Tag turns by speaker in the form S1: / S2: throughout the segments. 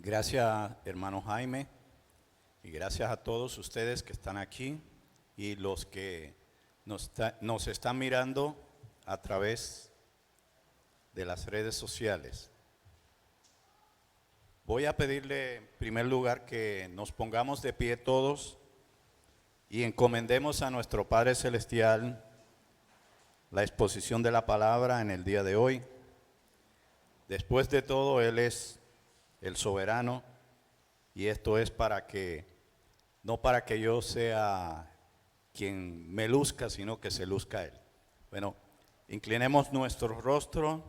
S1: Gracias, hermano Jaime, y gracias a todos ustedes que están aquí y los que nos están mirando a través de las redes sociales. Voy a pedirle en primer lugar que nos pongamos de pie todos y encomendemos a nuestro Padre Celestial la exposición de la palabra en el día de hoy. Después de todo, Él es el soberano, y esto es no para que yo sea quien me luzca, sino que se luzca Él. Bueno, inclinemos nuestro rostro.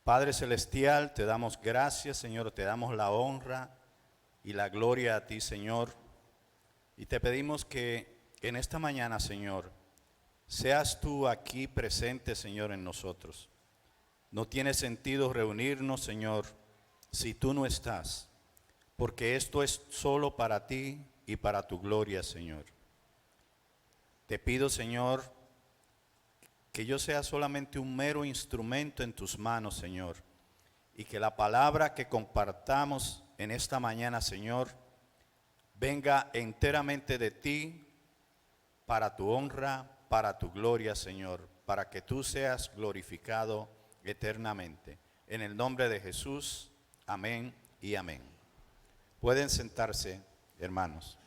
S1: Padre Celestial, te damos gracias, Señor, te damos la honra y la gloria a ti, Señor, y te pedimos que en esta mañana, Señor, seas tú aquí presente, Señor, en nosotros. No tiene sentido reunirnos, Señor, si tú no estás, porque esto es solo para ti y para tu gloria, Señor. Te pido, Señor, que yo sea solamente un mero instrumento en tus manos, Señor, y que la palabra que compartamos en esta mañana, Señor, venga enteramente de ti, para tu honra, para tu gloria, Señor, para que tú seas glorificado eternamente. En el nombre de Jesús, amén y amén. Pueden sentarse, hermanos.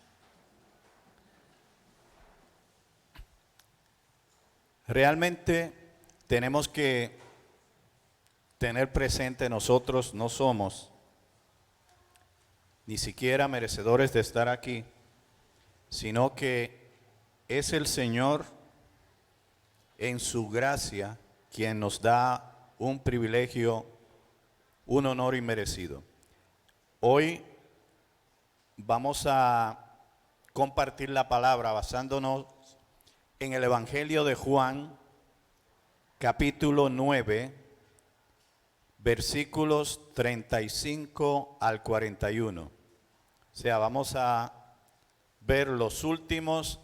S1: Realmente tenemos que tener presente, nosotros no somos ni siquiera merecedores de estar aquí, sino que es el Señor en su gracia quien nos da un privilegio, un honor inmerecido. Hoy vamos a compartir la palabra basándonos en el Evangelio de Juan, capítulo 9, versículos 35 al 41. O sea, vamos a ver los últimos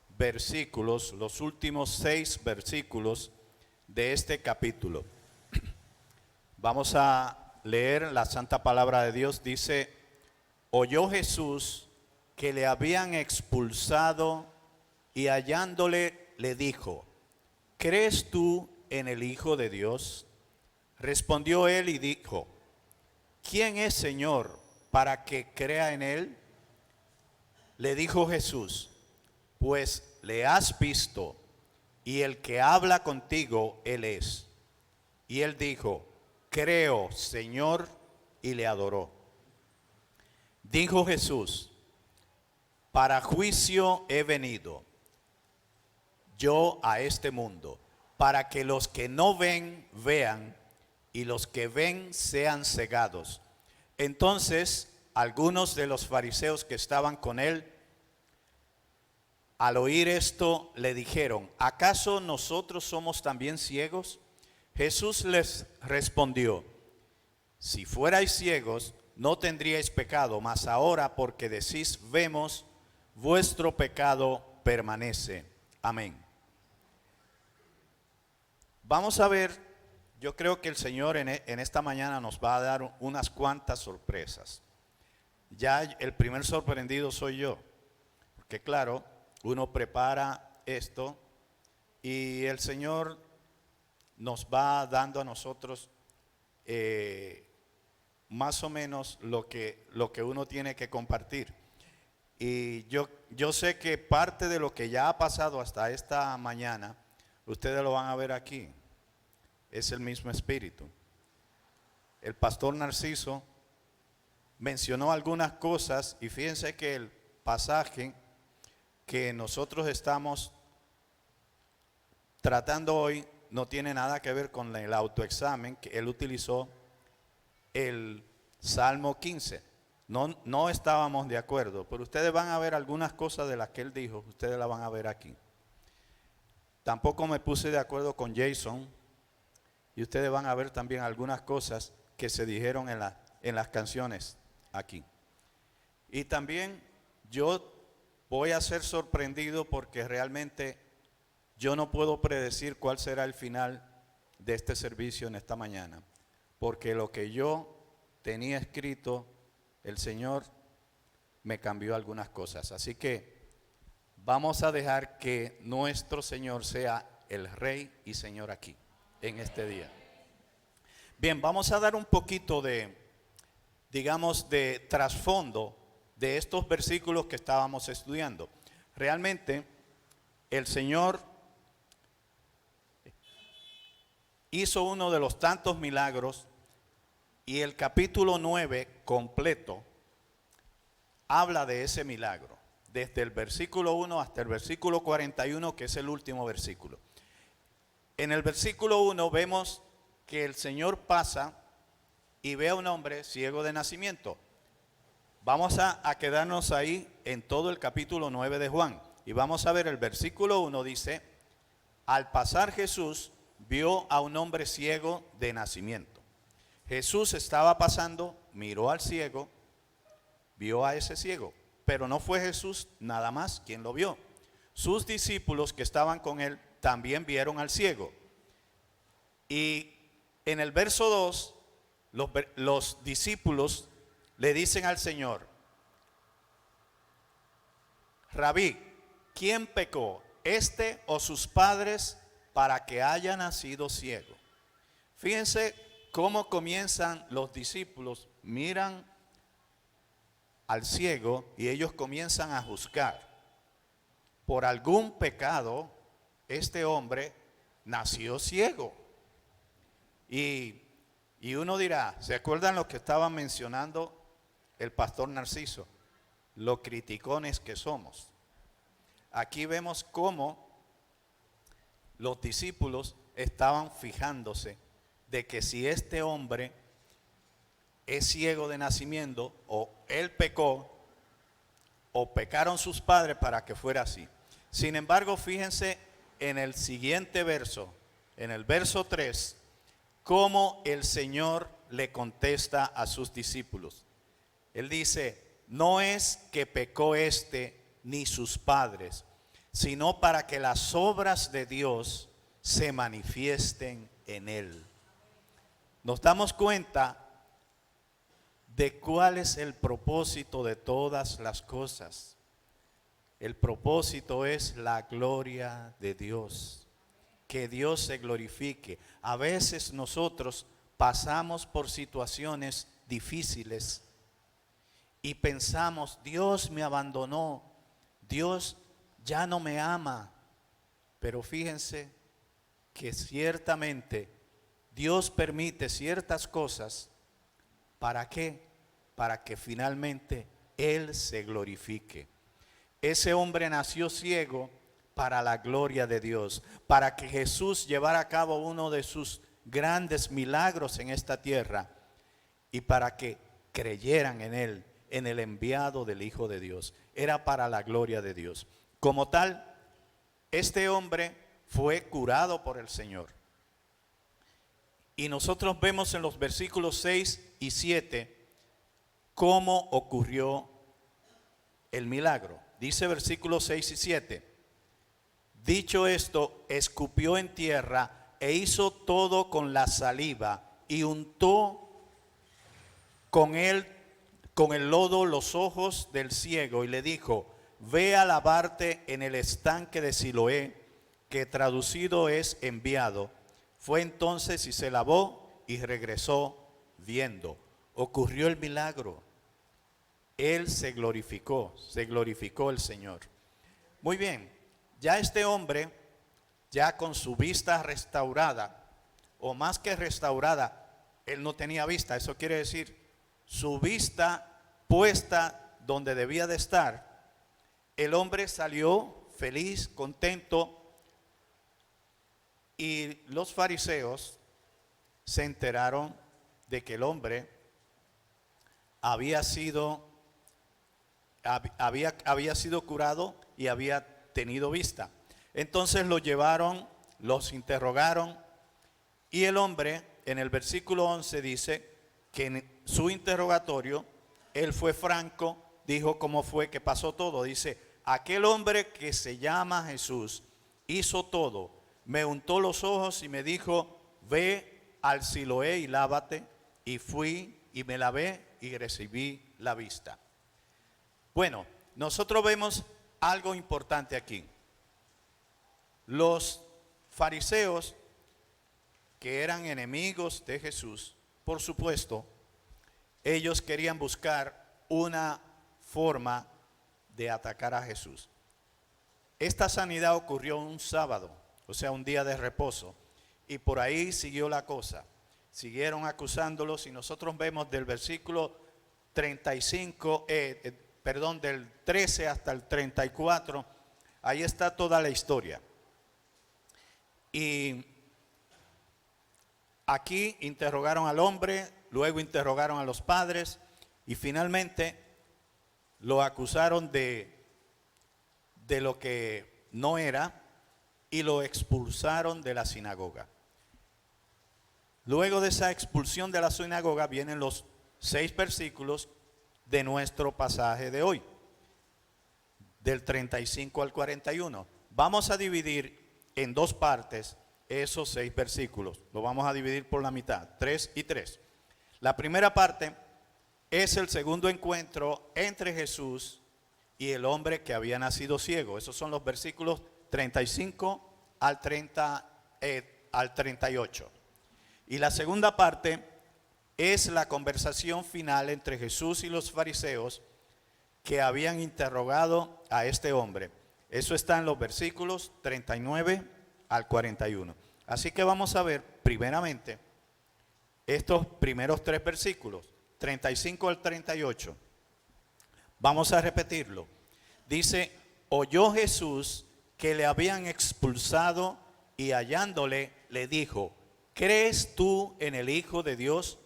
S1: versículos, los últimos 6 versículos de este capítulo. Vamos a leer la santa palabra de Dios. Dice: oyó Jesús que le habían expulsado y hallándole le dijo: ¿crees tú en el Hijo de Dios? Respondió él y dijo: ¿quién es, Señor, para que crea en él? Le dijo Jesús: pues le has visto, y el que habla contigo, él es. Y él dijo: creo, Señor, y le adoró. Dijo Jesús: para juicio he venido yo a este mundo, para que los que no ven, vean, y los que ven sean cegados. Entonces, algunos de los fariseos que estaban con él, al oír esto, le dijeron: ¿acaso nosotros somos también ciegos? Jesús les respondió: si fuerais ciegos, no tendríais pecado, mas ahora porque decís vemos, vuestro pecado permanece. Amén. Vamos a ver, yo creo que el Señor en esta mañana nos va a dar unas cuantas sorpresas. Ya el primer sorprendido soy yo, porque claro, uno prepara esto y el Señor nos va dando a nosotros más o menos lo que uno tiene que compartir. Y yo sé que parte de lo que ya ha pasado hasta esta mañana, ustedes lo van a ver aquí, es el mismo espíritu. El pastor Narciso mencionó algunas cosas y fíjense que el pasaje que nosotros estamos tratando hoy no tiene nada que ver con el autoexamen, que él utilizó el Salmo 15. No estábamos de acuerdo, pero ustedes van a ver algunas cosas de las que él dijo, ustedes las van a ver aquí. Tampoco me puse de acuerdo con Jason, y ustedes van a ver también algunas cosas que se dijeron en las canciones aquí. Y también yo voy a ser sorprendido porque realmente yo no puedo predecir cuál será el final de este servicio en esta mañana, porque lo que yo tenía escrito, el Señor me cambió algunas cosas. Así que vamos a dejar que nuestro Señor sea el Rey y Señor aquí, en este día. Bien, vamos a dar un poquito de, digamos, de trasfondo de estos versículos que estábamos estudiando. Realmente, el Señor hizo uno de los tantos milagros y el capítulo 9 completo habla de ese milagro, desde el versículo 1 hasta el versículo 41, que es el último versículo. En el versículo 1 vemos que el Señor pasa y ve a un hombre ciego de nacimiento. Vamos a quedarnos ahí en todo el capítulo 9 de Juan. Y vamos a ver el versículo 1, dice, al pasar Jesús vio a un hombre ciego de nacimiento. Jesús estaba pasando, miró al ciego, vio a ese ciego, pero no fue Jesús nada más quien lo vio. Sus discípulos que estaban con él también vieron al ciego. Y en el verso 2, los discípulos le dicen al Señor, Rabí, ¿quién pecó, este o sus padres, para que haya nacido ciego? Fíjense cómo comienzan los discípulos, miran al ciego y ellos comienzan a juzgar. Por algún pecado, este hombre nació ciego. Y uno dirá, ¿se acuerdan lo que estaba mencionando el pastor Narciso? Los criticones que somos. Aquí vemos cómo los discípulos estaban fijándose de que si este hombre es ciego de nacimiento, o él pecó, o pecaron sus padres para que fuera así. Sin embargo, fíjense en el siguiente verso, en el verso 3, cómo el Señor le contesta a sus discípulos. Él dice, no es que pecó este ni sus padres, sino para que las obras de Dios se manifiesten en él. Nos damos cuenta de cuál es el propósito de todas las cosas. El propósito es la gloria de Dios, que Dios se glorifique. A veces nosotros pasamos por situaciones difíciles y pensamos, Dios me abandonó, Dios ya no me ama. Pero fíjense que ciertamente Dios permite ciertas cosas. ¿Para qué? Para que finalmente Él se glorifique. Ese hombre nació ciego para la gloria de Dios, para que Jesús llevara a cabo uno de sus grandes milagros en esta tierra y para que creyeran en Él, en el enviado del Hijo de Dios. Era para la gloria de Dios. Como tal, este hombre fue curado por el Señor. Y nosotros vemos en los versículos 6 y 7 cómo ocurrió el milagro. Dice versículos 6 y 7. Dicho esto, escupió en tierra e hizo todo con la saliva y untó con el lodo los ojos del ciego y le dijo, ve a lavarte en el estanque de Siloé, que traducido es enviado. Fue entonces y se lavó y regresó viendo. Ocurrió el milagro. Él se glorificó el Señor. Muy bien, ya este hombre, ya con su vista restaurada, o más que restaurada, él no tenía vista. Eso quiere decir, su vista puesta donde debía de estar. El hombre salió feliz, contento. Y los fariseos se enteraron de que el hombre había sido curado y había tenido vista. Entonces lo llevaron, los interrogaron, y el hombre en el versículo 11 dice que en su interrogatorio él fue franco, dijo cómo fue que pasó todo. Dice, aquel hombre que se llama Jesús hizo todo. Me untó los ojos y me dijo, ve al Siloé y lávate. Y fui y me lavé y recibí la vista. Bueno, nosotros vemos algo importante aquí. Los fariseos, que eran enemigos de Jesús, por supuesto, ellos querían buscar una forma de atacar a Jesús. Esta sanidad ocurrió un sábado, o sea, un día de reposo, y por ahí siguió la cosa. Siguieron acusándolos y nosotros vemos del versículo 35, del 13 hasta el 34, ahí está toda la historia. Y aquí interrogaron al hombre, luego interrogaron a los padres y finalmente lo acusaron de lo que no era y lo expulsaron de la sinagoga. Luego de esa expulsión de la sinagoga vienen los 6 versículos de nuestro pasaje de hoy, del 35 al 41. Vamos a dividir en 2 partes esos 6 versículos. Lo vamos a dividir por la mitad, 3 y 3. La primera parte es el segundo encuentro entre Jesús y el hombre que había nacido ciego. Esos son los versículos 35 al 38. Y la segunda parte es la conversación final entre Jesús y los fariseos que habían interrogado a este hombre. Eso está en los versículos 39 al 41. Así que vamos a ver primeramente estos primeros 3 versículos, 35 al 38. Vamos a repetirlo. Dice, oyó Jesús que le habían expulsado y hallándole le dijo, ¿crees tú en el Hijo de Dios?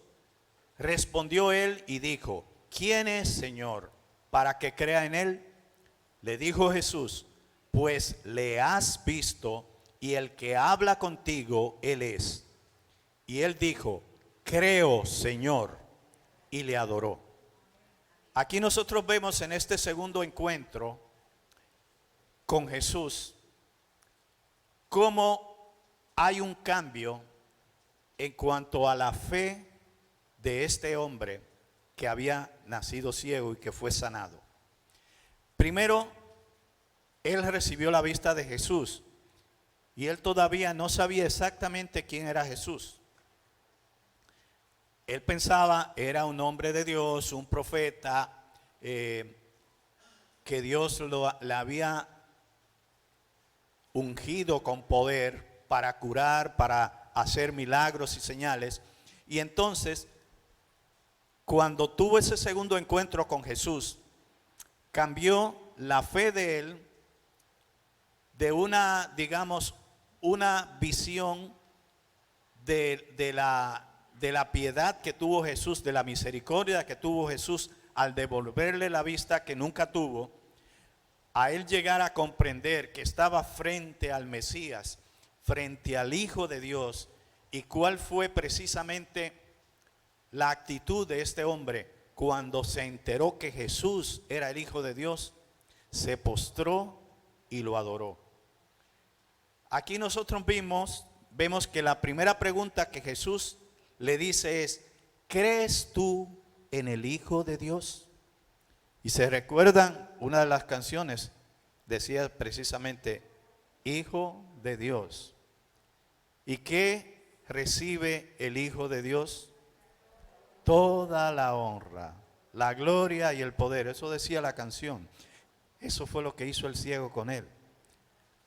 S1: Respondió él y dijo, ¿quién es, Señor, para que crea en él? Le dijo Jesús, pues le has visto y el que habla contigo, él es. Y él dijo, creo, Señor, y le adoró. Aquí nosotros vemos en este segundo encuentro con Jesús cómo hay un cambio en cuanto a la fe de este hombre que había nacido ciego y que fue sanado. Primero, él recibió la vista de Jesús y él todavía no sabía exactamente quién era Jesús. Él pensaba era un hombre de Dios, un profeta, que Dios le había ungido con poder para curar, para hacer milagros y señales. Y entonces, cuando tuvo ese segundo encuentro con Jesús, cambió la fe de él de una, digamos, una visión de la piedad que tuvo Jesús, de la misericordia que tuvo Jesús al devolverle la vista que nunca tuvo, a él llegar a comprender que estaba frente al Mesías, frente al Hijo de Dios, y cuál fue precisamente la actitud de este hombre cuando se enteró que Jesús era el Hijo de Dios. Se postró y lo adoró. Aquí nosotros vemos que la primera pregunta que Jesús le dice es, ¿crees tú en el Hijo de Dios? Y se recuerdan, una de las canciones decía precisamente, Hijo de Dios. ¿Y qué recibe el Hijo de Dios? Toda la honra, la gloria y el poder. Eso decía la canción. Eso fue lo que hizo el ciego con él.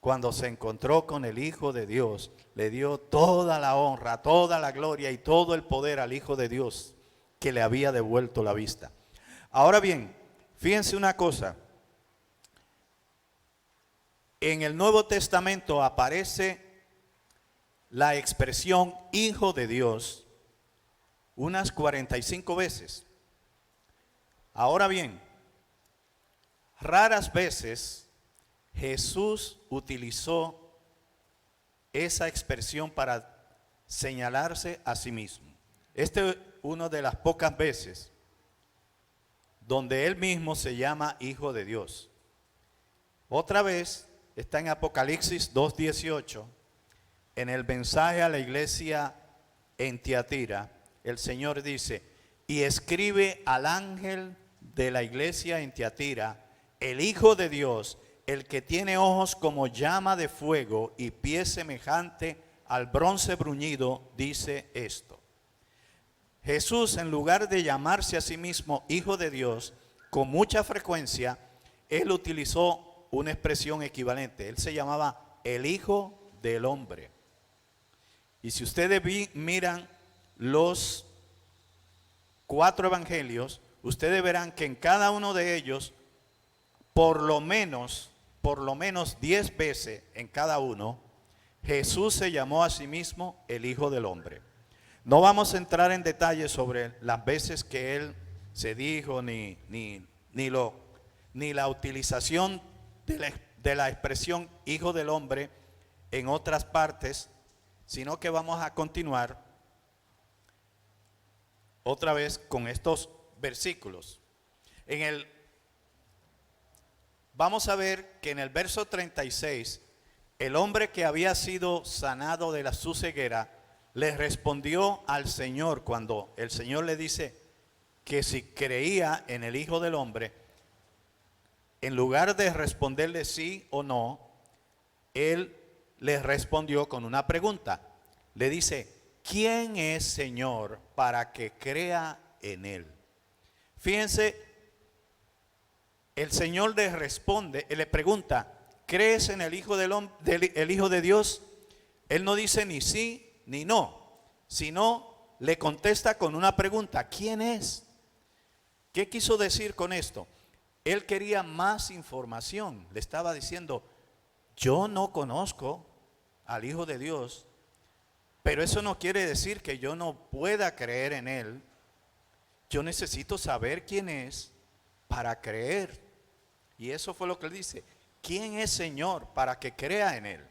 S1: Cuando se encontró con el Hijo de Dios, le dio toda la honra, toda la gloria y todo el poder al Hijo de Dios que le había devuelto la vista. Ahora bien, fíjense una cosa. En el Nuevo Testamento aparece la expresión Hijo de Dios unas 45 veces. Ahora bien, raras veces Jesús utilizó esa expresión para señalarse a sí mismo. Este es una de las pocas veces donde él mismo se llama Hijo de Dios. Otra vez está en Apocalipsis 2:18, en el mensaje a la iglesia en Tiatira. El Señor dice, y escribe al ángel de la iglesia en Tiatira, el Hijo de Dios, el que tiene ojos como llama de fuego y pies semejante al bronce bruñido, dice esto. Jesús, en lugar de llamarse a sí mismo Hijo de Dios, con mucha frecuencia, él utilizó una expresión equivalente. Él se llamaba el Hijo del Hombre. Y si ustedes miran los 4 evangelios, ustedes verán que en cada uno de ellos, por lo menos 10 veces en cada uno, Jesús se llamó a sí mismo el Hijo del Hombre. No vamos a entrar en detalles sobre las veces que él se dijo, ni la utilización de la expresión Hijo del Hombre en otras partes, sino que vamos a continuar otra vez con estos versículos. Vamos a ver que en el verso 36, el hombre que había sido sanado de su ceguera le respondió al Señor cuando el Señor le dice que si creía en el Hijo del Hombre, en lugar de responderle sí o no, él le respondió con una pregunta. Le dice, ¿quién es Señor para que crea en él? Fíjense, el Señor le responde, le pregunta, ¿crees en el Hijo el Hijo de Dios? Él no dice ni sí ni no, sino le contesta con una pregunta, ¿quién es? ¿Qué quiso decir con esto? Él quería más información. Le estaba diciendo, yo no conozco al Hijo de Dios, pero eso no quiere decir que yo no pueda creer en él. Yo necesito saber quién es para creer. Y eso fue lo que él dice. ¿Quién es Señor para que crea en él?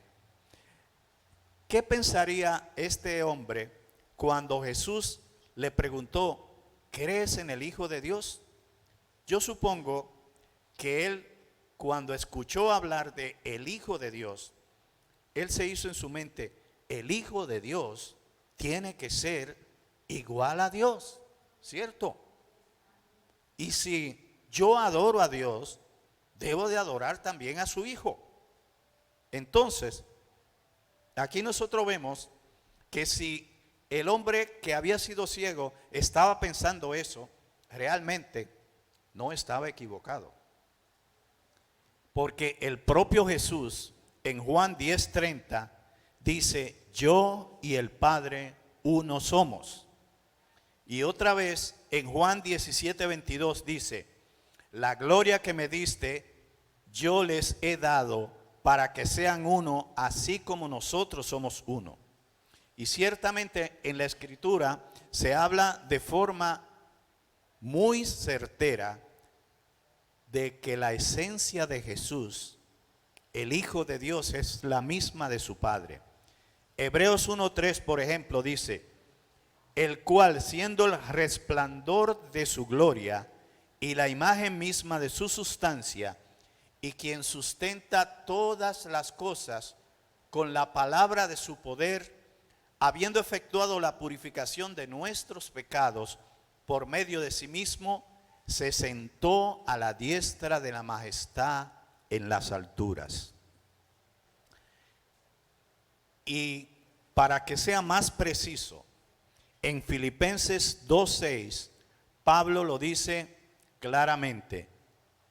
S1: ¿Qué pensaría este hombre cuando Jesús le preguntó, ¿crees en el Hijo de Dios? Yo supongo que él, cuando escuchó hablar de el Hijo de Dios, él se hizo en su mente, el Hijo de Dios tiene que ser igual a Dios, ¿cierto? Y si yo adoro a Dios, debo de adorar también a su Hijo. Entonces, aquí nosotros vemos que si el hombre que había sido ciego estaba pensando eso, realmente no estaba equivocado. Porque el propio Jesús en Juan 10:30 dice, yo y el Padre uno somos. Y otra vez en Juan 17:22 dice, la gloria que me diste, yo les he dado para que sean uno, así como nosotros somos uno. Y ciertamente en la Escritura se habla de forma muy certera de que la esencia de Jesús, el Hijo de Dios, es la misma de su Padre. Hebreos 1:3, por ejemplo, dice, el cual, siendo el resplandor de su gloria y la imagen misma de su sustancia, y quien sustenta todas las cosas con la palabra de su poder, habiendo efectuado la purificación de nuestros pecados por medio de sí mismo, se sentó a la diestra de la majestad en las alturas. Y para que sea más preciso, en Filipenses 2:6, Pablo lo dice claramente,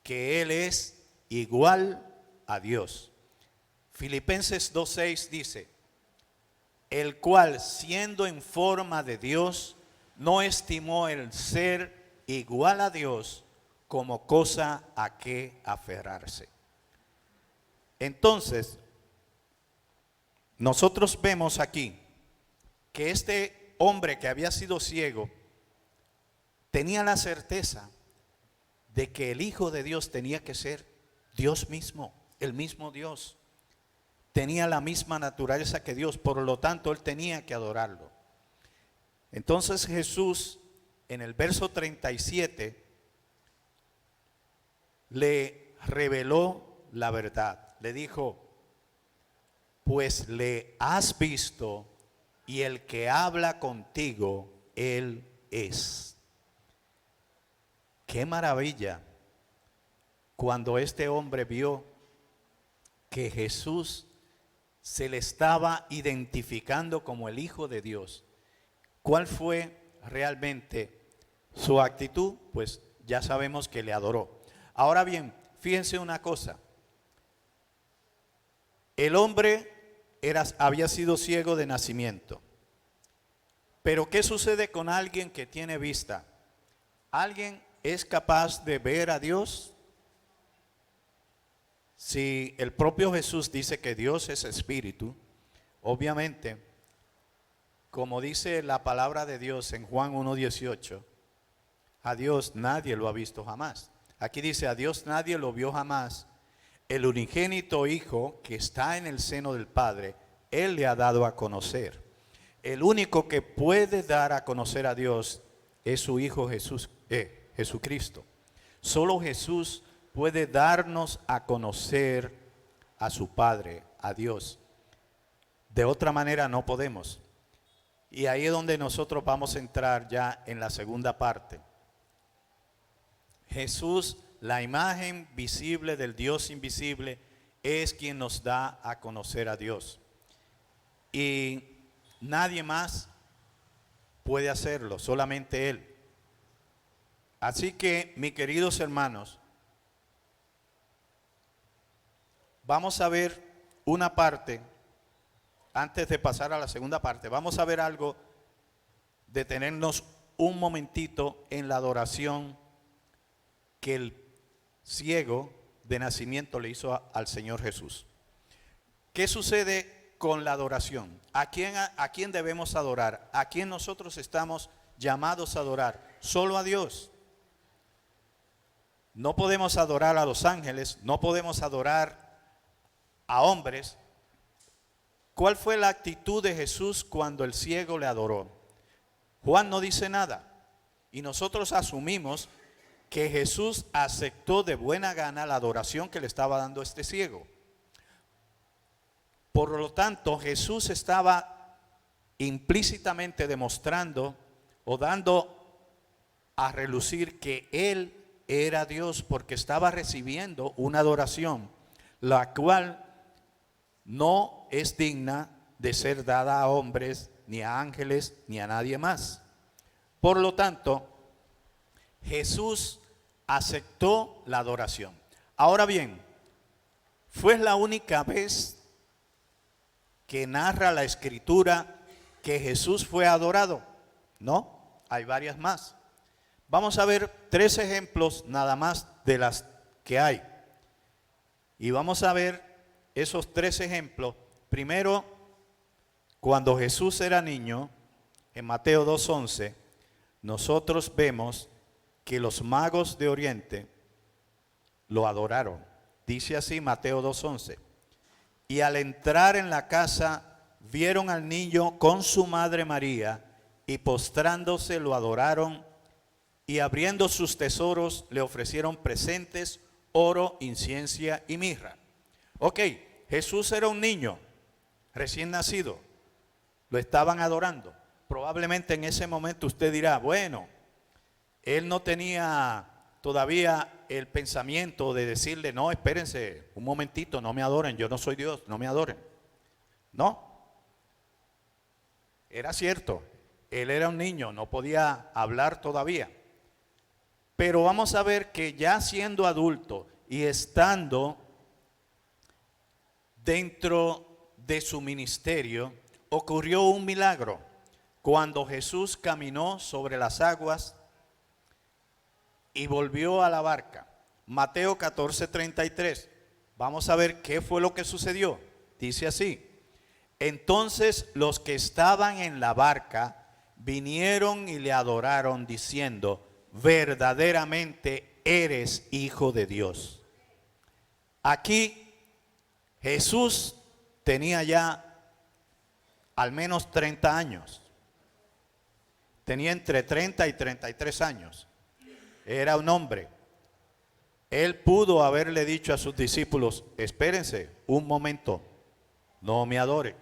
S1: que él es igual a Dios. Filipenses 2:6 dice, el cual siendo en forma de Dios, no estimó el ser igual a Dios como cosa a que aferrarse. Entonces, nosotros vemos aquí que este hombre que había sido ciego tenía la certeza de que el Hijo de Dios tenía que ser Dios mismo, el mismo Dios. Tenía la misma naturaleza que Dios, por lo tanto él tenía que adorarlo. Entonces Jesús en el verso 37 le reveló la verdad. Le dijo, pues le has visto y el que habla contigo, él es. qué maravilla cuando este hombre vio que Jesús se le estaba identificando como el Hijo de Dios. ¿Cuál fue realmente su actitud? Pues ya sabemos que le adoró. Ahora bien, fíjense una cosa. El hombre había sido ciego de nacimiento. Pero ¿qué sucede con alguien que tiene vista? ¿Alguien es capaz de ver a Dios? Si el propio Jesús dice que Dios es espíritu, obviamente, como dice la palabra de Dios en Juan 1:18, a Dios nadie lo ha visto jamás. Aquí dice, a Dios nadie lo vio jamás. El unigénito Hijo que está en el seno del Padre, Él le ha dado a conocer. El único que puede dar a conocer a Dios es su Hijo Jesucristo. Solo Jesús puede darnos a conocer a su Padre, a Dios. De otra manera no podemos. Y ahí es donde nosotros vamos a entrar ya en la segunda parte. Jesús, la imagen visible del Dios invisible, es quien nos da a conocer a Dios. Y nadie más puede hacerlo, solamente Él. Así que, mis queridos hermanos, vamos a ver una parte, antes de pasar a la segunda parte, vamos a ver algo, detenernos un momentito en la adoración que el ciego de nacimiento le hizo al Señor Jesús. ¿Qué sucede con la adoración? ¿A quién debemos adorar? ¿A quién nosotros estamos llamados a adorar? Solo a Dios. No podemos adorar a los ángeles, no podemos adorar a hombres. ¿Cuál fue la actitud de Jesús cuando el ciego le adoró? Juan no dice nada y nosotros asumimos que Jesús aceptó de buena gana la adoración que le estaba dando este ciego. Por lo tanto, Jesús estaba implícitamente demostrando o dando a relucir que Él era Dios, porque estaba recibiendo una adoración, la cual no es digna de ser dada a hombres, ni a ángeles, ni a nadie más. Por lo tanto, Jesús aceptó la adoración. Ahora bien, ¿fue la única vez que narra la Escritura que Jesús fue adorado? No, hay varias más. Vamos a ver 3 ejemplos nada más de las que hay. Y vamos a ver esos 3 ejemplos. Primero, cuando Jesús era niño, en Mateo 2:11, nosotros vemos que los magos de Oriente lo adoraron. Dice así Mateo 2:11. Y al entrar en la casa, vieron al niño con su madre María, y postrándose lo adoraron, y abriendo sus tesoros le ofrecieron presentes, oro, incienso y mirra. Ok, Jesús era un niño recién nacido, lo estaban adorando. Probablemente en ese momento usted dirá, bueno, él no tenía todavía el pensamiento de decirle, no, espérense un momentito, no me adoren, yo no soy Dios, no me adoren. No, era cierto, él era un niño, no podía hablar todavía. Pero vamos a ver que ya siendo adulto y estando dentro de su ministerio, ocurrió un milagro. Cuando Jesús caminó sobre las aguas y volvió a la barca. Mateo 14:33. Vamos a ver qué fue lo que sucedió. Dice así. Entonces los que estaban en la barca vinieron y le adoraron diciendo, verdaderamente eres Hijo de Dios. Aquí Jesús tenía ya al menos 30 años. Tenía entre 30 y 33 años. Era un hombre. Él pudo haberle dicho a sus discípulos, espérense un momento, no me adoren.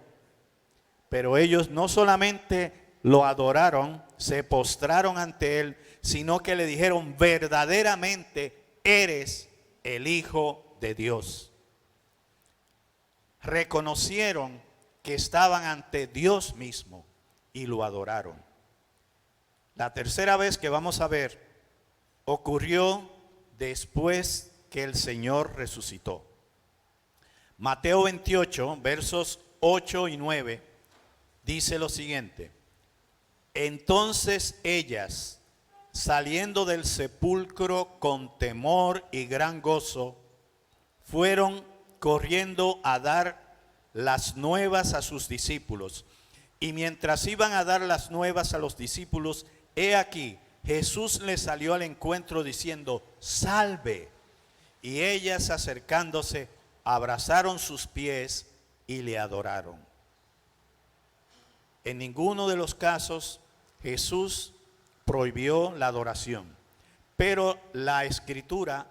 S1: Pero ellos no solamente lo adoraron, se postraron ante él, sino que le dijeron: verdaderamente eres el Hijo de Dios. Reconocieron que estaban ante Dios mismo y lo adoraron. La tercera vez que vamos a ver ocurrió después que el Señor resucitó. Mateo 28, versos 8 y 9, dice lo siguiente: entonces ellas, saliendo del sepulcro con temor y gran gozo, fueron corriendo a dar las nuevas a sus discípulos. Y mientras iban a dar las nuevas a los discípulos, he aquí, Jesús les salió al encuentro diciendo: salve. Y ellas, acercándose, abrazaron sus pies y le adoraron. En ninguno de los casos Jesús prohibió la adoración, pero la Escritura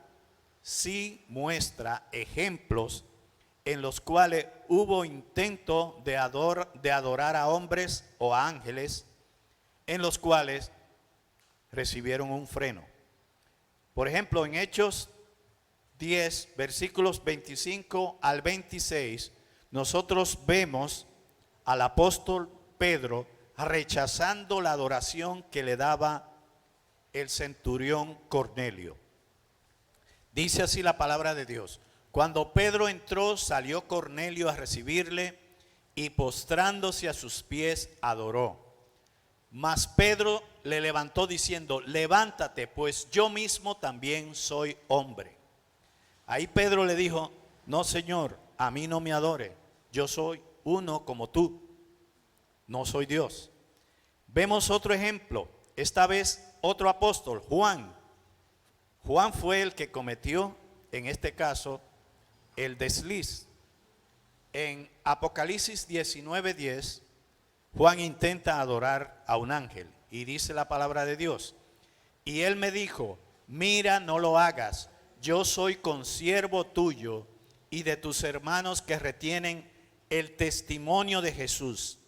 S1: sí muestra ejemplos en los cuales hubo intento de adorar a hombres o a ángeles, en los cuales recibieron un freno. Por ejemplo, en Hechos 10, versículos 25 al 26, nosotros vemos al apóstol Pedro rechazando la adoración que le daba el centurión Cornelio. Dice así la palabra de Dios: cuando Pedro entró, salió Cornelio a recibirle y postrándose a sus pies adoró. Mas Pedro le levantó diciendo: levántate, pues yo mismo también soy hombre. Ahí Pedro le dijo: no, Señor, a mí no me adore, yo soy uno como tú, no soy Dios. Vemos otro ejemplo, esta vez otro apóstol, Juan. Juan fue el que cometió, en este caso, el desliz. En Apocalipsis 19:10, Juan intenta adorar a un ángel y dice la palabra de Dios: y él me dijo: mira, no lo hagas, yo soy consiervo tuyo y de tus hermanos que retienen el testimonio de Jesús.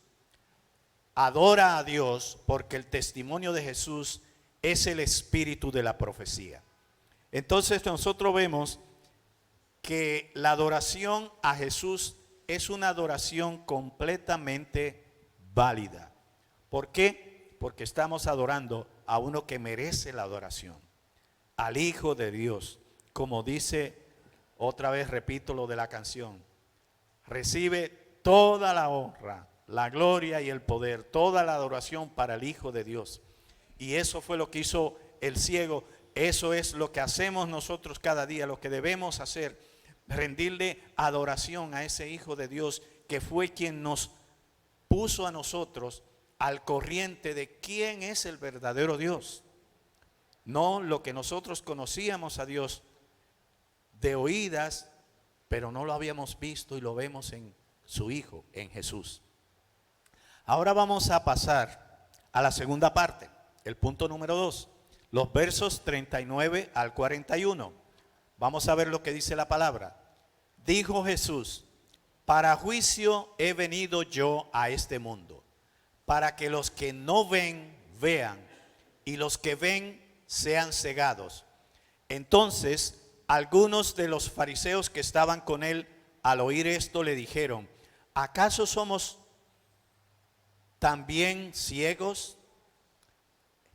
S1: Adora a Dios, porque el testimonio de Jesús es el espíritu de la profecía. Entonces nosotros vemos que la adoración a Jesús es una adoración completamente válida. ¿Por qué? Porque estamos adorando a uno que merece la adoración, al Hijo de Dios. Como dice, otra vez repito lo de la canción: recibe toda la honra, la gloria y el poder, toda la adoración para el Hijo de Dios. Y eso fue lo que hizo el ciego. Eso es lo que hacemos nosotros cada día, lo que debemos hacer: rendirle adoración a ese Hijo de Dios, que fue quien nos puso a nosotros al corriente de quién es el verdadero Dios. No lo que nosotros conocíamos a Dios de oídas, pero no lo habíamos visto, y lo vemos en su Hijo, en Jesús. Ahora vamos a pasar a la segunda parte, el punto número 2, los versos 39 al 41. Vamos a ver lo que dice la palabra. Dijo Jesús: para juicio he venido yo a este mundo, para que los que no ven, vean, y los que ven sean cegados. Entonces algunos de los fariseos que estaban con él, al oír esto, le dijeron: ¿acaso somos también ciegos?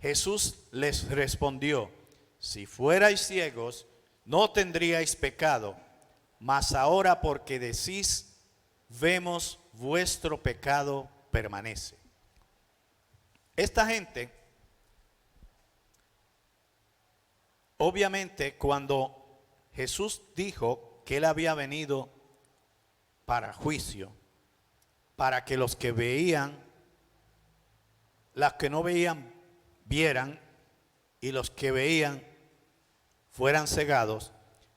S1: Jesús les respondió: si fuerais ciegos, no tendríais pecado, mas ahora porque decís, vemos, vuestro pecado permanece. Esta gente, obviamente, cuando Jesús dijo que él había venido para juicio, para que los que veían, los que no veían, vieran, y los que veían fueran cegados,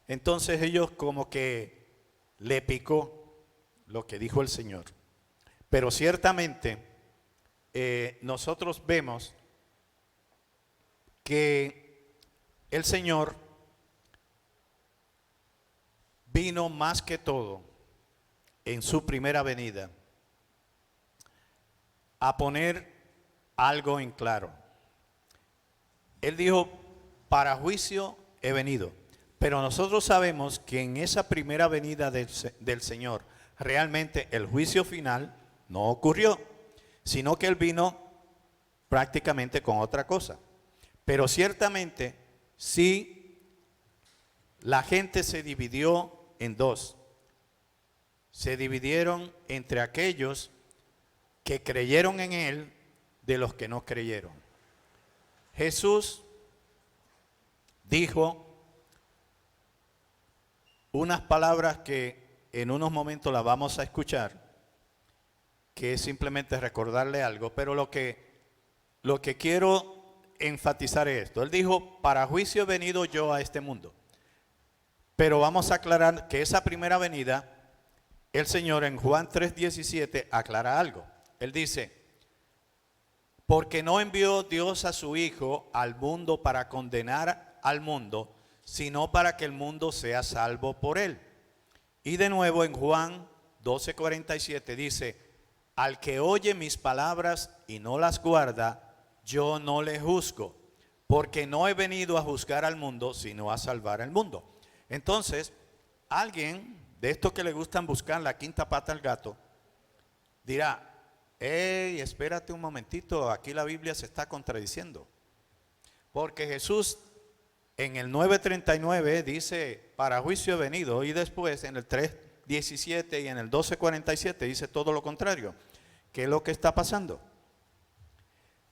S1: entonces ellos como que le picó lo que dijo el Señor. Pero ciertamente nosotros vemos que el Señor vino más que todo en su primera venida a poner algo en claro. Él dijo, para juicio he venido. Pero nosotros sabemos que en esa primera venida del Señor, realmente el juicio final no ocurrió, sino que Él vino prácticamente con otra cosa. Pero ciertamente sí, la gente se dividió en dos. Se dividieron entre aquellos que creyeron en Él de los que no creyeron. Jesús dijo unas palabras que en unos momentos las vamos a escuchar, que es simplemente recordarle algo, pero lo que quiero enfatizar es esto. Él dijo, para juicio he venido yo a este mundo. Pero vamos a aclarar que esa primera venida, el Señor en Juan 3:17 aclara algo. Él dice, porque no envió Dios a su Hijo al mundo para condenar al mundo, sino para que el mundo sea salvo por él. Y de nuevo en Juan 12:47 dice, al que oye mis palabras y no las guarda, yo no le juzgo, porque no he venido a juzgar al mundo, sino a salvar al mundo. Entonces, alguien de estos que le gustan buscar la quinta pata al gato, dirá, hey, espérate un momentito, aquí la Biblia se está contradiciendo. Porque Jesús en el 9:39 dice, para juicio he venido, y después en el 3:17 y en el 12:47 dice todo lo contrario. ¿Qué es lo que está pasando?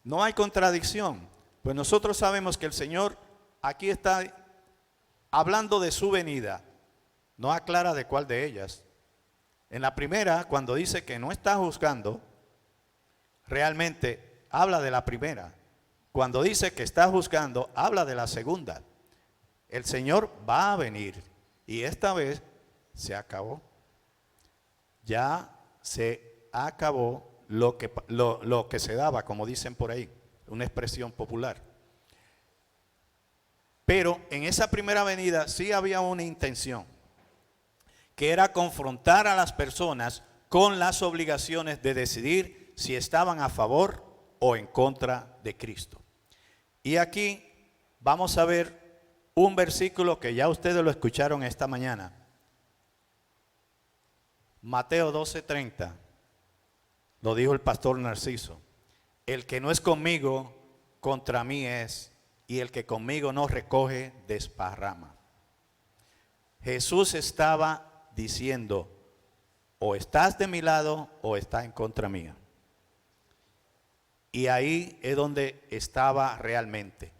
S1: No hay contradicción, pues nosotros sabemos que el Señor aquí está hablando de su venida, no aclara de cuál de ellas. En la primera, cuando dice que no está juzgando, realmente habla de la primera. Cuando dice que está juzgando, habla de la segunda. El Señor va a venir y esta vez se acabó. Ya se acabó lo que se daba, como dicen por ahí, una expresión popular. Pero en esa primera venida sí había una intención, que era confrontar a las personas con las obligaciones de decidir si estaban a favor o en contra de Cristo. Y aquí vamos a ver un versículo que ya ustedes lo escucharon esta mañana. Mateo 12:30, lo dijo el pastor Narciso. El que no es conmigo, contra mí es, y el que conmigo no recoge, desparrama. Jesús estaba diciendo, o estás de mi lado o estás en contra mía. Y ahí es donde estaba realmente.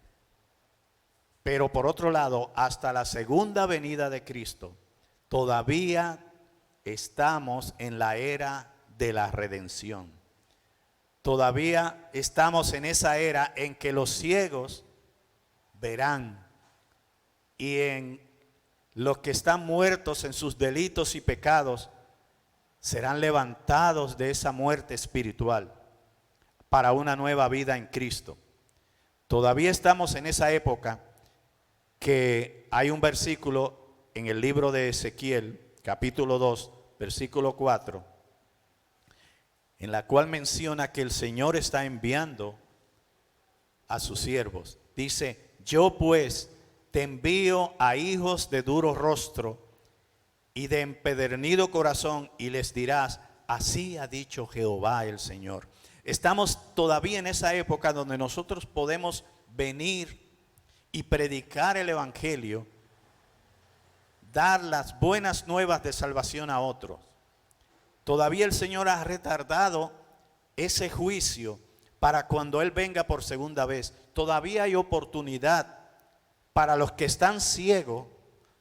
S1: Pero por otro lado, hasta la segunda venida de Cristo, todavía estamos en la era de la redención. Todavía estamos en esa era en que los ciegos verán y en los que están muertos en sus delitos y pecados serán levantados de esa muerte espiritual para una nueva vida en Cristo. Todavía estamos en esa época que hay un versículo en el libro de Ezequiel, capítulo 2, versículo 4, en la cual menciona que el Señor está enviando a sus siervos. Dice, yo pues te envío a hijos de duro rostro y de empedernido corazón, y les dirás, así ha dicho Jehová el Señor. Estamos todavía en esa época donde nosotros podemos venir y predicar el evangelio, dar las buenas nuevas de salvación a otros. Todavía el Señor ha retardado ese juicio para cuando Él venga por segunda vez. Todavía hay oportunidad para los que están ciegos,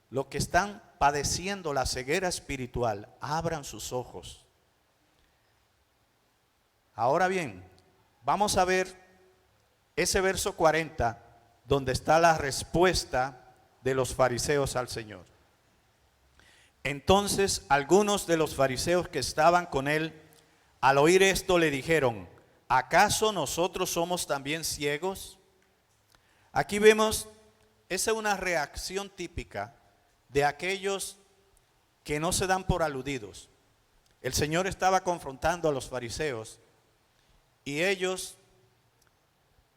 S1: los que están padeciendo la ceguera espiritual. Abran sus ojos. Ahora bien, vamos a ver ese verso 40, donde está la respuesta de los fariseos al Señor. Entonces algunos de los fariseos que estaban con él, al oír esto, le dijeron, ¿acaso nosotros somos también ciegos? Aquí vemos, esa es una reacción típica de aquellos que no se dan por aludidos. El Señor estaba confrontando a los fariseos y ellos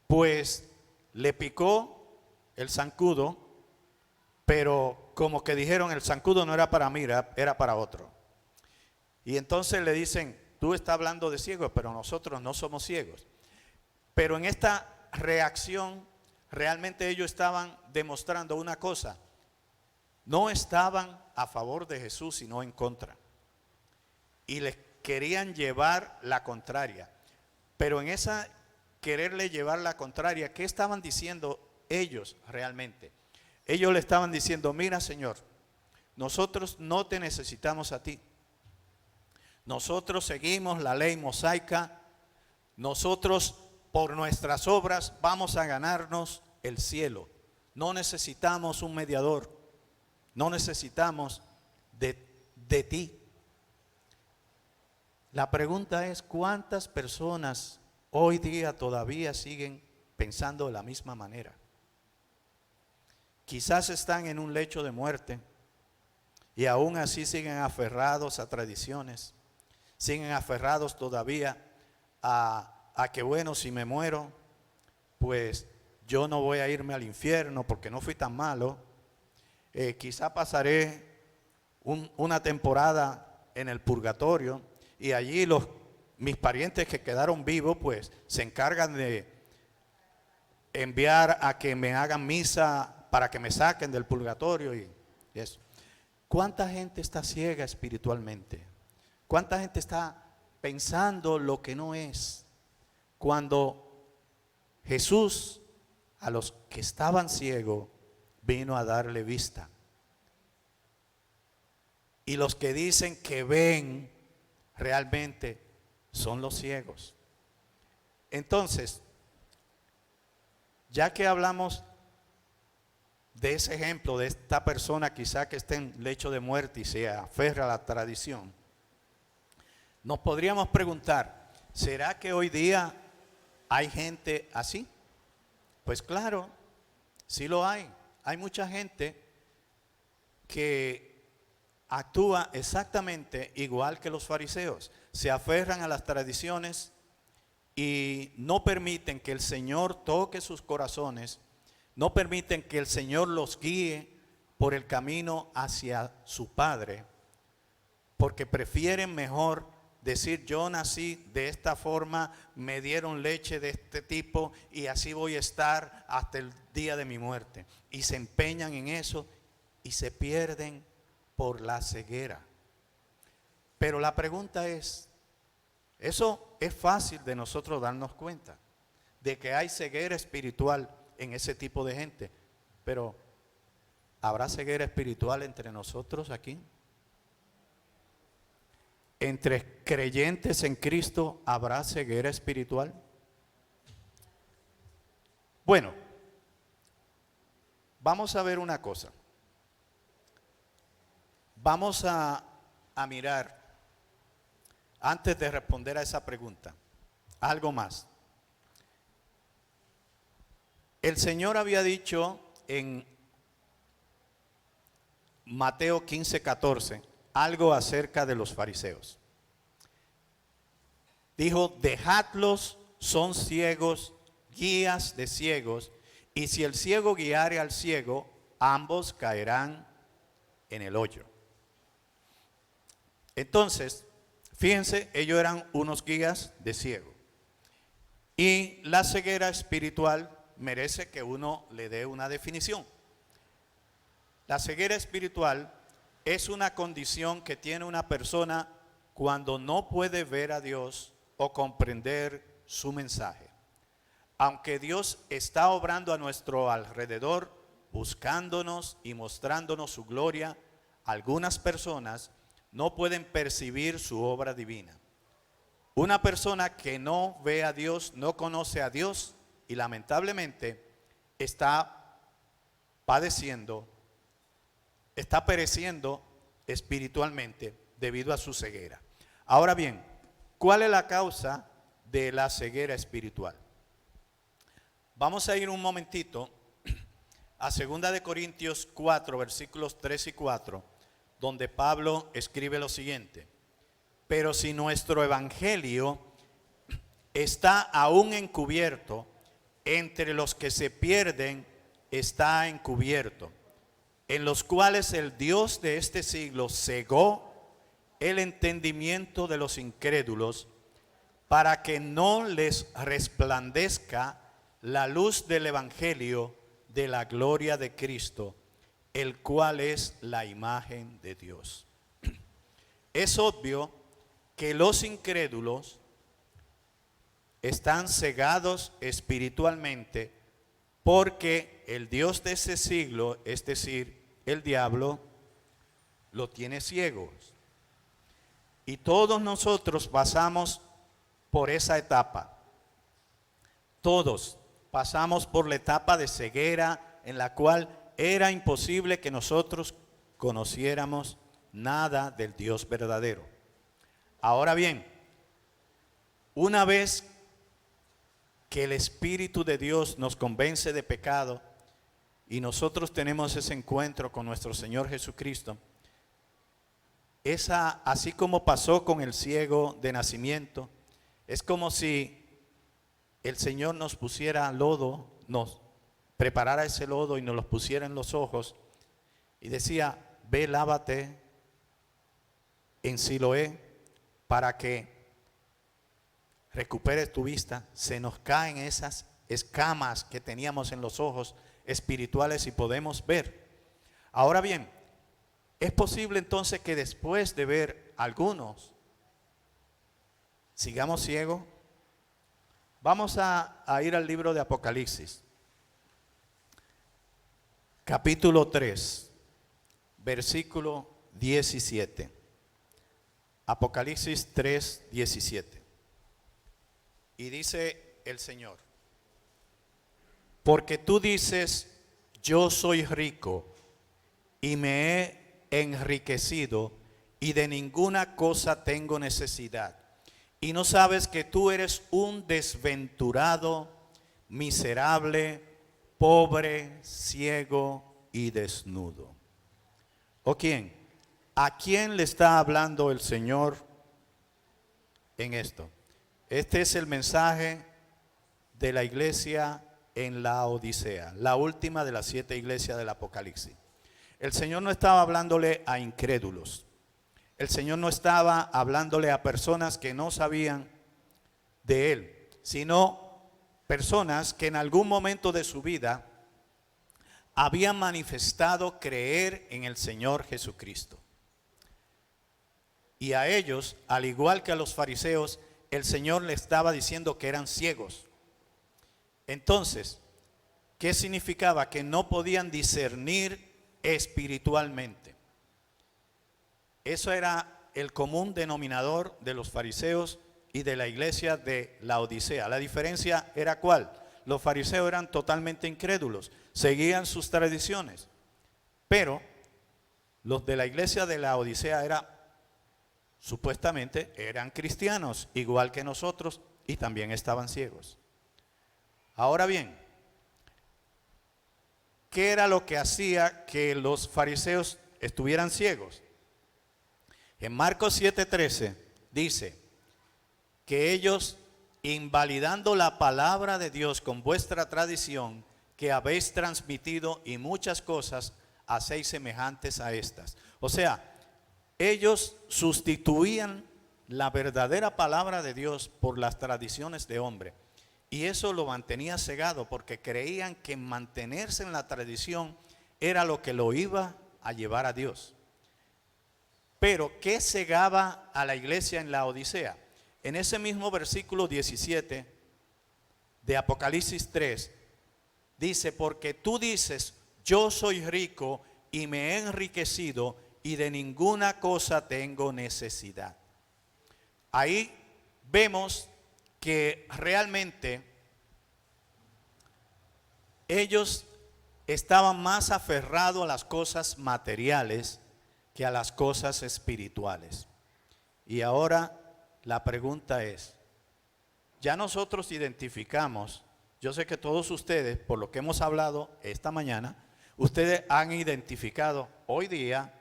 S1: pues le picó el zancudo, pero como que dijeron el zancudo no era para mí, era para otro. Y entonces le dicen, tú estás hablando de ciegos, pero nosotros no somos ciegos. Pero en esta reacción realmente ellos estaban demostrando una cosa: no estaban a favor de Jesús, sino en contra. Y les querían llevar la contraria. Pero en esa quererle llevar la contraria, ¿qué estaban diciendo ellos realmente? Ellos le estaban diciendo, mira, Señor, nosotros no te necesitamos a ti. Nosotros seguimos la ley mosaica. Nosotros por nuestras obras vamos a ganarnos el cielo. No necesitamos un mediador. No necesitamos de ti. La pregunta es, ¿cuántas personas hoy día todavía siguen pensando de la misma manera? Quizás están en un lecho de muerte y aún así siguen aferrados a tradiciones, siguen aferrados todavía a que bueno, si me muero, pues yo no voy a irme al infierno porque no fui tan malo. Quizá pasaré una temporada en el purgatorio y allí mis parientes que quedaron vivos pues se encargan de enviar a que me hagan misa para que me saquen del purgatorio y eso. ¿Cuánta gente está ciega espiritualmente? ¿Cuánta gente está pensando lo que no es? Cuando Jesús a los que estaban ciegos vino a darle vista. Y los que dicen que ven realmente son los ciegos. Entonces, ya que hablamos de ese ejemplo de esta persona quizá que esté en lecho de muerte y se aferra a la tradición, nos podríamos preguntar, ¿será que hoy día hay gente así? Pues claro, sí lo hay. Hay mucha gente que actúa exactamente igual que los fariseos. Se aferran a las tradiciones y no permiten que el Señor toque sus corazones. No permiten que el Señor los guíe por el camino hacia su Padre, porque prefieren mejor decir, yo nací de esta forma, me dieron leche de este tipo y así voy a estar hasta el día de mi muerte. Y se empeñan en eso y se pierden por la ceguera. Pero la pregunta es, eso es fácil de nosotros darnos cuenta, de que hay ceguera espiritual en ese tipo de gente, pero ¿habrá ceguera espiritual entre nosotros aquí? ¿Entre creyentes en Cristo habrá ceguera espiritual? Bueno, vamos a ver una cosa. Vamos a mirar, antes de responder a esa pregunta, algo más. El Señor había dicho en Mateo 15:14 algo acerca de los fariseos. Dijo, dejadlos, son ciegos, guías de ciegos, y si el ciego guiare al ciego, ambos caerán en el hoyo. Entonces, fíjense, ellos eran unos guías de ciego. Y la ceguera espiritual merece que uno le dé una definición. La ceguera espiritual es una condición que tiene una persona cuando no puede ver a Dios o comprender su mensaje. Aunque Dios está obrando a nuestro alrededor, buscándonos y mostrándonos su gloria, algunas personas no pueden percibir su obra divina. Una persona que no ve a Dios, no conoce a Dios y lamentablemente está padeciendo, está pereciendo espiritualmente debido a su ceguera. Ahora bien, ¿cuál es la causa de la ceguera espiritual? Vamos a ir un momentito a 2 Corintios 4, versículos 3 y 4, donde Pablo escribe lo siguiente: pero si nuestro evangelio está aún encubierto, entre los que se pierden está encubierto, en los cuales el Dios de este siglo cegó el entendimiento de los incrédulos, para que no les resplandezca la luz del evangelio de la gloria de Cristo, el cual es la imagen de Dios. Es obvio que los incrédulos están cegados espiritualmente porque el Dios de ese siglo, es decir, el diablo, lo tiene ciegos. Y todos nosotros pasamos por esa etapa. Todos pasamos por la etapa de ceguera en la cual era imposible que nosotros conociéramos nada del Dios verdadero. Ahora bien, una vez que el Espíritu de Dios nos convence de pecado y nosotros tenemos ese encuentro con nuestro Señor Jesucristo, así como pasó con el ciego de nacimiento, es como si el Señor nos pusiera lodo, nos preparara ese lodo y nos lo pusiera en los ojos y decía: ve, lávate en Siloé para que recuperes tu vista. Se nos caen esas escamas que teníamos en los ojos espirituales y podemos ver. Ahora bien, es posible entonces que después de ver algunos sigamos ciegos. Vamos a ir al libro de Apocalipsis, capítulo 3, versículo 17. Apocalipsis 3, 17. Y dice el Señor: porque tú dices, yo soy rico y me he enriquecido y de ninguna cosa tengo necesidad, y no sabes que tú eres un desventurado, miserable, pobre, ciego y desnudo. ¿O quién? ¿A quién le está hablando el Señor en esto? Este es el mensaje de la iglesia en la Odisea, la última de las 7 iglesias del Apocalipsis. El Señor no estaba hablándole a incrédulos. El Señor no estaba hablándole a personas que no sabían de Él, sino personas que en algún momento de su vida habían manifestado creer en el Señor Jesucristo. Y a ellos, al igual que a los fariseos, el Señor les estaba diciendo que eran ciegos. Entonces, ¿qué significaba? Que no podían discernir espiritualmente. Eso era el común denominador de los fariseos y de la iglesia de la Odisea. La diferencia era ¿cuál? Los fariseos eran totalmente incrédulos, seguían sus tradiciones, pero los de la iglesia de la Odisea supuestamente eran cristianos, igual que nosotros, y también estaban ciegos. Ahora bien, ¿qué era lo que hacía que los fariseos estuvieran ciegos? En Marcos 7:13 dice que ellos, invalidando la palabra de Dios con vuestra tradición que habéis transmitido, y muchas cosas hacéis semejantes a estas. O sea, ellos sustituían la verdadera palabra de Dios por las tradiciones de hombre. Y eso lo mantenía cegado porque creían que mantenerse en la tradición era lo que lo iba a llevar a Dios. Pero ¿qué cegaba a la iglesia en la Odisea? En ese mismo versículo 17 de Apocalipsis 3 dice: porque tú dices, yo soy rico y me he enriquecido y de ninguna cosa tengo necesidad. Ahí vemos que realmente ellos estaban más aferrados a las cosas materiales que a las cosas espirituales. Y ahora la pregunta es, ya nosotros identificamos, yo sé que todos ustedes, por lo que hemos hablado esta mañana, ustedes han identificado hoy día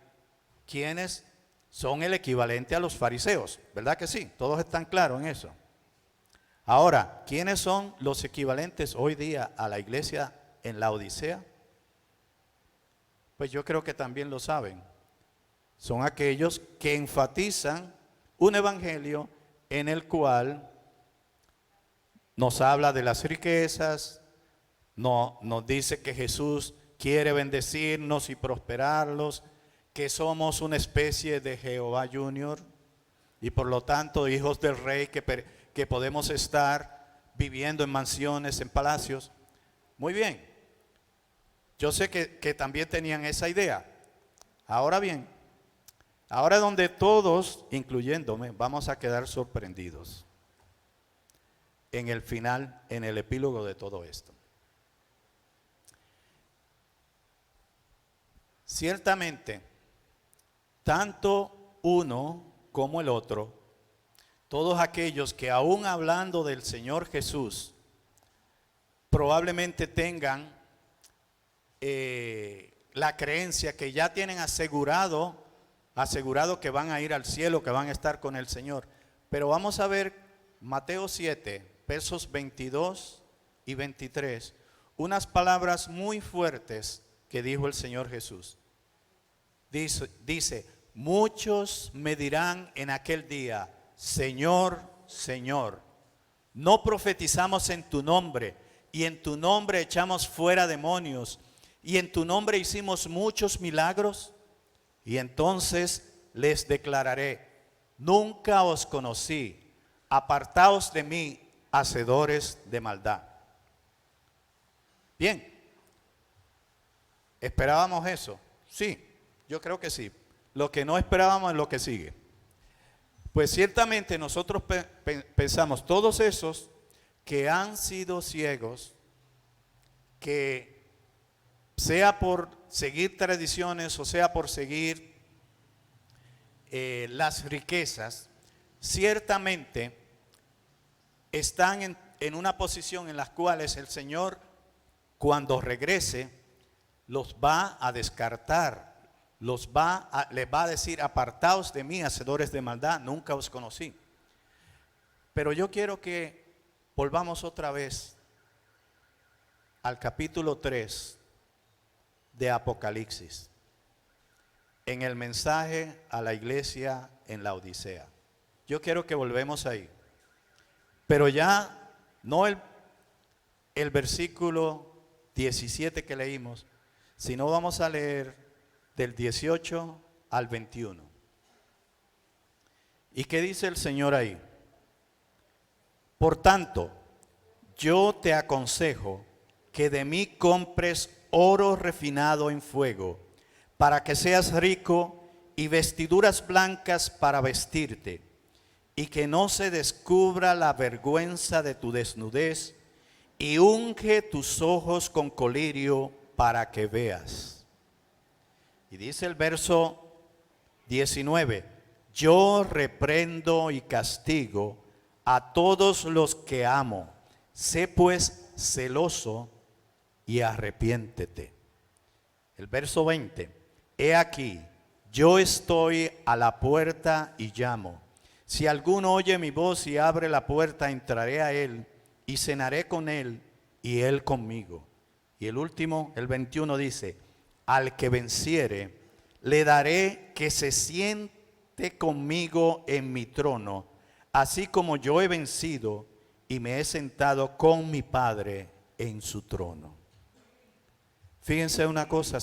S1: quiénes son el equivalente a los fariseos, ¿verdad que sí? Todos están claros en eso. Ahora, ¿quiénes son los equivalentes hoy día a la iglesia en la Odisea? Pues yo creo que también lo saben. Son aquellos que enfatizan un evangelio en el cual nos habla de las riquezas, nos dice que Jesús quiere bendecirnos y prosperarlos, que somos una especie de Jehová Junior y por lo tanto hijos del rey, que podemos estar viviendo en mansiones, en palacios. Muy bien, yo sé que también tenían esa idea. Ahora bien, ahora donde todos, incluyéndome, vamos a quedar sorprendidos en el final, en el epílogo de todo esto. Ciertamente, tanto uno como el otro, todos aquellos que aún hablando del Señor Jesús, probablemente tengan la creencia que ya tienen asegurado que van a ir al cielo, que van a estar con el Señor. Pero vamos a ver Mateo 7, versos 22 y 23, unas palabras muy fuertes que dijo el Señor Jesús. Dice, muchos me dirán en aquel día, Señor, Señor, ¿no profetizamos en tu nombre? Y en tu nombre echamos fuera demonios, y en tu nombre hicimos muchos milagros. Y entonces les declararé, nunca os conocí, apartaos de mí, hacedores de maldad. Bien, ¿esperábamos eso? Sí, yo creo que sí. Lo que no esperábamos es lo que sigue. Pues ciertamente nosotros pensamos, todos esos que han sido ciegos, que sea por seguir tradiciones o sea por seguir las riquezas, ciertamente están en una posición en la cual el Señor, cuando regrese, los va a descartar, les va a decir, apartaos de mí, hacedores de maldad, nunca os conocí. Pero yo quiero que volvamos otra vez al capítulo 3 de Apocalipsis, en el mensaje a la iglesia en la Odisea. Yo quiero que volvemos ahí, pero ya no el versículo 17 que leímos, sino vamos a leer del 18 al 21. ¿Y qué dice el Señor ahí? Por tanto, yo te aconsejo que de mí compres oro refinado en fuego, para que seas rico, y vestiduras blancas para vestirte, y que no se descubra la vergüenza de tu desnudez, y unge tus ojos con colirio para que veas. Y dice el verso 19, yo reprendo y castigo a todos los que amo, sé pues celoso y arrepiéntete. El verso 20, he aquí, yo estoy a la puerta y llamo. Si alguno oye mi voz y abre la puerta, entraré a él y cenaré con él y él conmigo. Y el último, el 21 dice, al que venciere, le daré que se siente conmigo en mi trono, así como yo he vencido y me he sentado con mi Padre en su trono. Fíjense una cosa,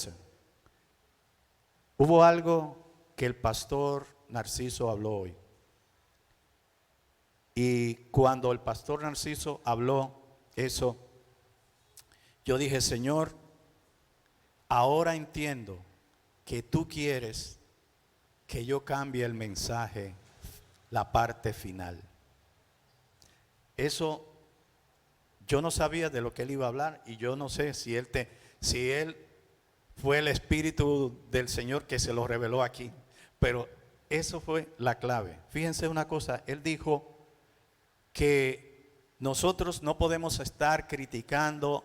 S1: hubo algo que el pastor Narciso habló hoy. Y cuando el pastor Narciso habló eso, yo dije, Señor, ahora entiendo que tú quieres que yo cambie el mensaje, la parte final. Eso yo no sabía de lo que él iba a hablar y yo no sé si él fue el Espíritu del Señor que se lo reveló aquí, pero eso fue la clave. Fíjense una cosa, él dijo que nosotros no podemos estar criticando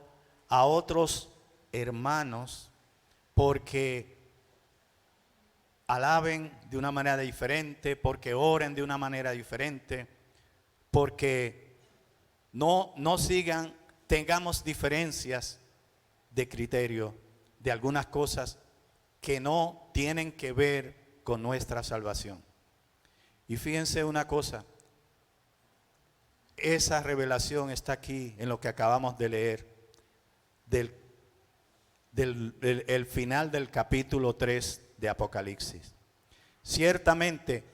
S1: a otros hermanos porque alaben de una manera diferente, porque oren de una manera diferente, porque No sigan, tengamos diferencias de criterio de algunas cosas que no tienen que ver con nuestra salvación. Y fíjense una cosa, esa revelación está aquí en lo que acabamos de leer, el final del capítulo 3 de Apocalipsis. Ciertamente,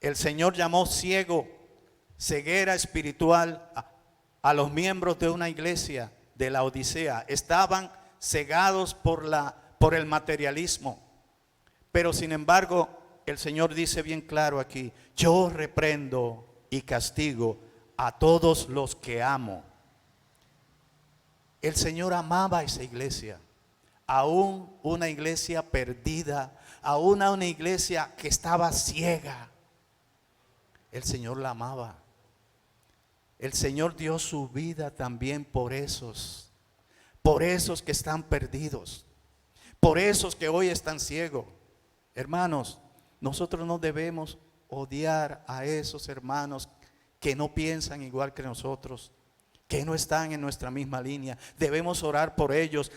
S1: el Señor llamó ceguera espiritual a los miembros de una iglesia de la Odisea. Estaban cegados por el materialismo. Pero sin embargo, el Señor dice bien claro aquí: yo reprendo y castigo a todos los que amo. El Señor amaba a esa iglesia, aún una iglesia perdida, aún una iglesia que estaba ciega. El Señor la amaba. El Señor dio su vida también por esos que están perdidos, por esos que hoy están ciegos. Hermanos, nosotros no debemos odiar a esos hermanos que no piensan igual que nosotros, que no están en nuestra misma línea. Debemos orar por ellos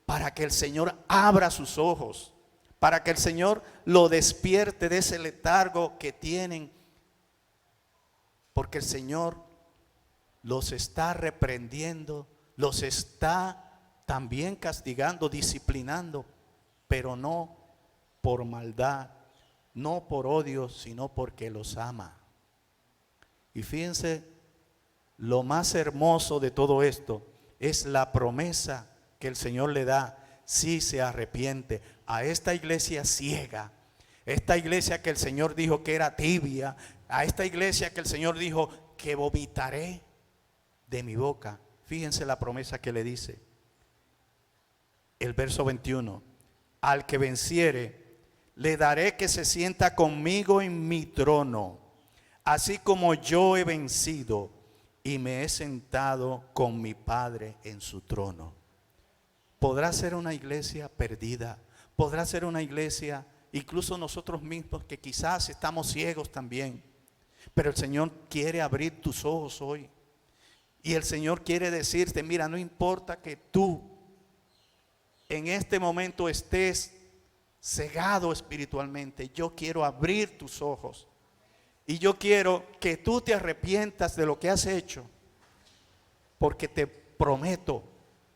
S1: para que el Señor abra sus ojos, para que el Señor lo despierte de ese letargo que tienen, porque el Señor los está reprendiendo, los está también castigando, disciplinando, pero no por maldad, no por odio, sino porque los ama. Y fíjense, lo más hermoso de todo esto es la promesa que el Señor le da si se arrepiente a esta iglesia ciega, esta iglesia que el Señor dijo que era tibia, a esta iglesia que el Señor dijo que vomitaré de mi boca. Fíjense la promesa que le dice. El verso 21: al que venciere, le daré que se sienta conmigo en mi trono, así como yo he vencido y me he sentado con mi Padre en su trono. Podrá ser una iglesia perdida, podrá ser una iglesia, incluso nosotros mismos, que quizás estamos ciegos también, pero el Señor quiere abrir tus ojos hoy. Y el Señor quiere decirte: mira, no importa que tú en este momento estés cegado espiritualmente, yo quiero abrir tus ojos. Y yo quiero que tú te arrepientas de lo que has hecho, porque te prometo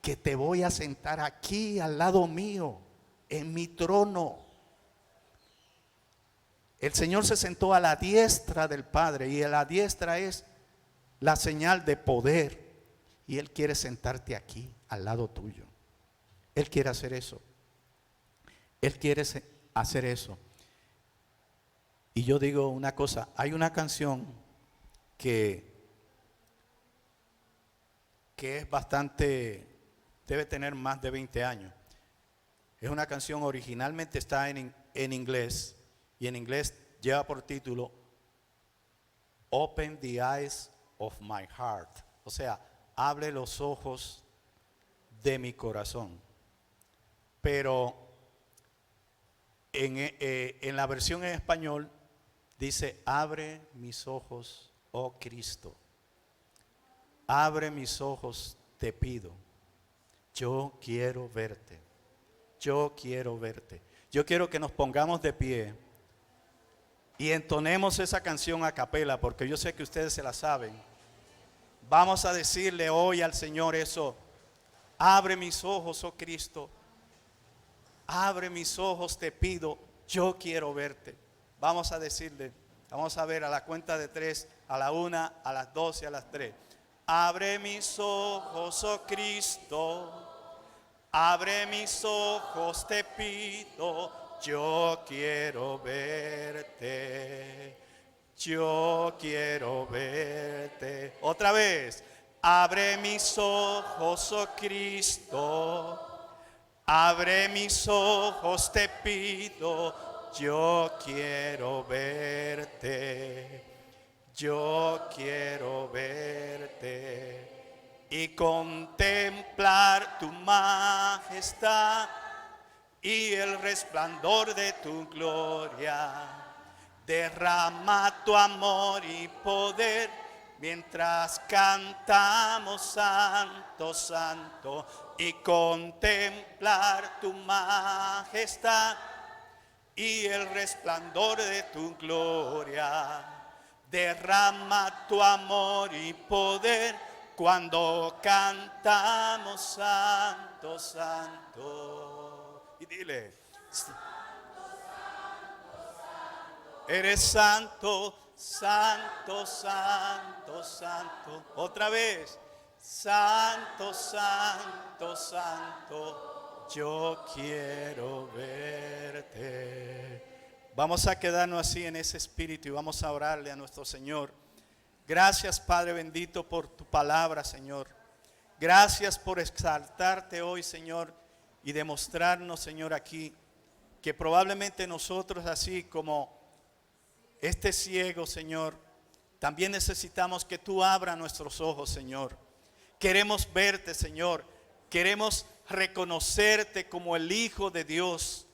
S1: que te voy a sentar aquí al lado mío, en mi trono. El Señor se sentó a la diestra del Padre, y a la diestra es la señal de poder, y Él quiere sentarte aquí al lado tuyo. Él quiere hacer eso. Él quiere hacer eso. Y yo digo una cosa, hay una canción que es bastante, debe tener más de 20 años. Es una canción, originalmente está en inglés, y en inglés lleva por título Open the Eyes of My Heart. O sea, abre los ojos de mi corazón. Pero en la versión en español dice: abre mis ojos, oh Cristo. Abre mis ojos, te pido. Yo quiero verte. Yo quiero verte. Yo quiero que nos pongamos de pie y entonemos esa canción a capela, porque yo sé que ustedes se la saben. Vamos a decirle hoy al Señor eso: abre mis ojos, oh Cristo. Abre mis ojos, te pido. Yo quiero verte. Vamos a decirle, vamos a ver a la cuenta de 3, a la 1, a las 2 y a las 3. Abre mis ojos, oh Cristo. Abre mis ojos, te pido. Yo quiero verte. Yo quiero verte. Otra vez. Abre mis ojos, oh Cristo. Abre mis ojos, te pido. Yo quiero verte. Yo quiero verte y contemplar tu majestad y el resplandor de tu gloria. Derrama tu amor y poder Mientras cantamos santo, santo, y contemplar tu majestad y el resplandor de tu gloria, derrama tu amor y poder cuando cantamos santo, santo. Y dile, eres santo, santo, santo, santo. Otra vez, santo, santo, santo, yo quiero verte. Vamos a quedarnos así en ese espíritu y vamos a orarle a nuestro Señor. Gracias, Padre bendito, por tu palabra, Señor. Gracias por exaltarte hoy, Señor, y demostrarnos, Señor, aquí que probablemente nosotros, así como este ciego, Señor, también necesitamos que tú abras nuestros ojos, Señor. Queremos verte, Señor. Queremos reconocerte como el Hijo de Dios.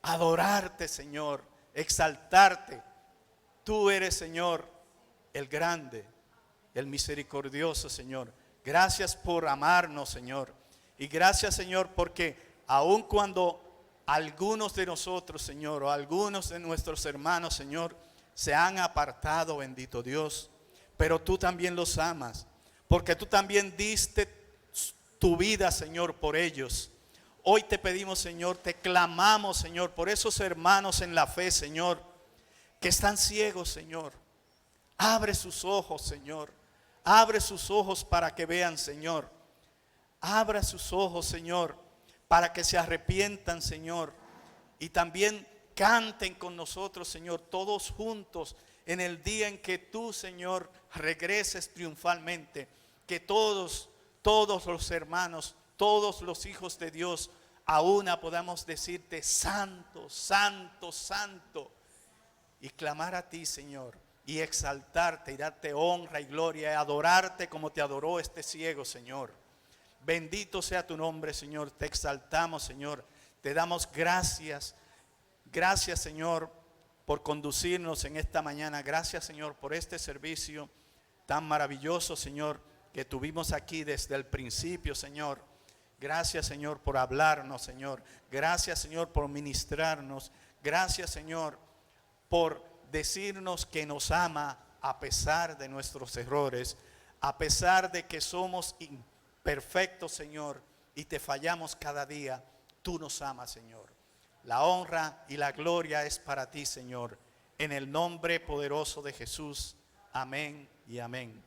S1: Adorarte, Señor. Exaltarte. Tú eres, Señor, el grande, el misericordioso, Señor. Gracias por amarnos, Señor. Y gracias, Señor, porque aun cuando algunos de nosotros, Señor, o algunos de nuestros hermanos, Señor, se han apartado, bendito Dios, pero tú también los amas, porque tú también diste tu vida, Señor, por ellos. Hoy te pedimos, Señor, te clamamos, Señor, por esos hermanos en la fe, Señor, que están ciegos, Señor. Abre sus ojos, Señor. Abre sus ojos para que vean, Señor. Abra sus ojos, Señor, para que se arrepientan, Señor. Y también canten con nosotros, Señor, todos juntos en el día en que tú, Señor, regreses triunfalmente. Que todos los hermanos, todos los hijos de Dios, a una podamos decirte santo, santo, santo. Y clamar a ti, Señor, y exaltarte y darte honra y gloria y adorarte como te adoró este ciego, Señor. Bendito sea tu nombre, Señor. Te exaltamos, Señor. Te damos gracias. Gracias, Señor, por conducirnos en esta mañana. Gracias, Señor, por este servicio tan maravilloso, Señor, que tuvimos aquí desde el principio, Señor. Gracias, Señor, por hablarnos, Señor. Gracias, Señor, por ministrarnos. Gracias, Señor, por decirnos que nos ama a pesar de nuestros errores, a pesar de que somos imperfectos, Señor, y te fallamos cada día. Tú nos amas, Señor. La honra y la gloria es para ti, Señor. En el nombre poderoso de Jesús. Amén y amén.